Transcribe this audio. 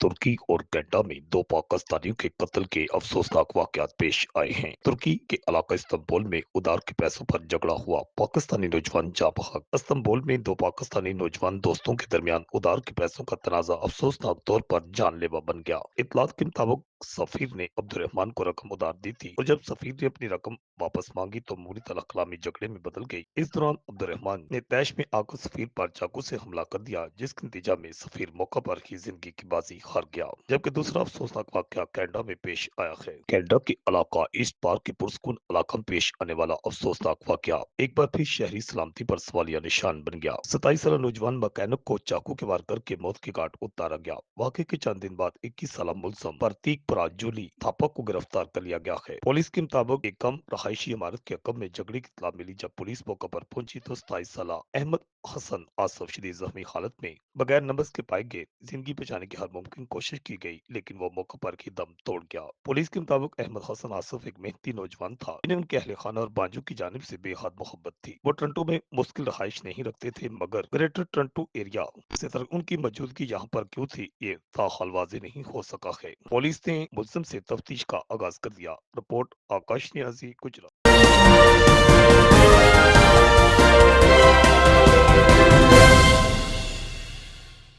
तुर्की और कनाडा में दो पाकिस्तानियों के कत्ल के अफसोसनाक वाकयात पेश आए हैं। तुर्की के इलाका इस्तांबुल में उधार के पैसों पर झगड़ा हुआ, पाकिस्तानी नौजवान जा बहक। इस्तांबुल में दो पाकिस्तानी नौजवान दोस्तों के दरमियान उधार के पैसों का तनाजा अफसोसनाक तौर पर जानलेवा बन गया। इतलात के मुताबिक सफीर ने अब्दुलरहमान को रकम उधार दी थी और जब सफीर ने अपनी रकम वापस मांगी तो मूरी कलामी झगड़े में बदल गई। इस दौरान अब्दुलरहमान ने तैश में आकर सफीर पर चाकू से हमला कर दिया, जिसके नतीजा में सफीर मौका पर ही जिंदगी की बाजी हार गया। जबकि दूसरा अफसोसनाक वाकया कनाडा में पेश आया है। कनाडा के इलाका ईस्ट पार्क के पुरस्कून इलाका में पेश आने वाला अफसोसनाक वाकया एक बार फिर शहरी सलामती पर सवालिया निशान बन गया। 27 साल नौजवान मैकेनिक को चाकू के वार करके मौत के घाट उतारा गया। वाकये के चंद दिन बाद 21 साल मुलजम प्रतीक पराजूली थापा को गिरफ्तार कर लिया गया है। पुलिस के मुताबिक एक कम रहायशी इमारत के अकब में झगड़े की इत्तला मिली। जब पुलिस मौका पर पहुंची तो 27 साल अहमद हसन आसफ शदीद जख्मी हालत में बगैर नब्ज के पाए गए। जिंदगी बचाने की हर मुमकिन कोशिश की गई, लेकिन वो मौके पर ही दम तोड़ गया। पुलिस के मुताबिक अहमद हसन आसफ एक मेहनती नौजवान था, जिन्हें उनके अहले खाना और बाजू की जानिब से बेहद मोहब्बत थी। वो टोरंटो में मुश्किल रहाइश नहीं रखते थे, मगर ग्रेटर टोरंटो एरिया से तरह उनकी मौजूदगी यहाँ पर क्यों थी, ये ताहाल वाज़ेह नहीं हो सका है। पुलिस ने मुलजिम से तफ्तीश का आगाज कर दिया। रिपोर्ट आकाश न्याजी, गुजरात।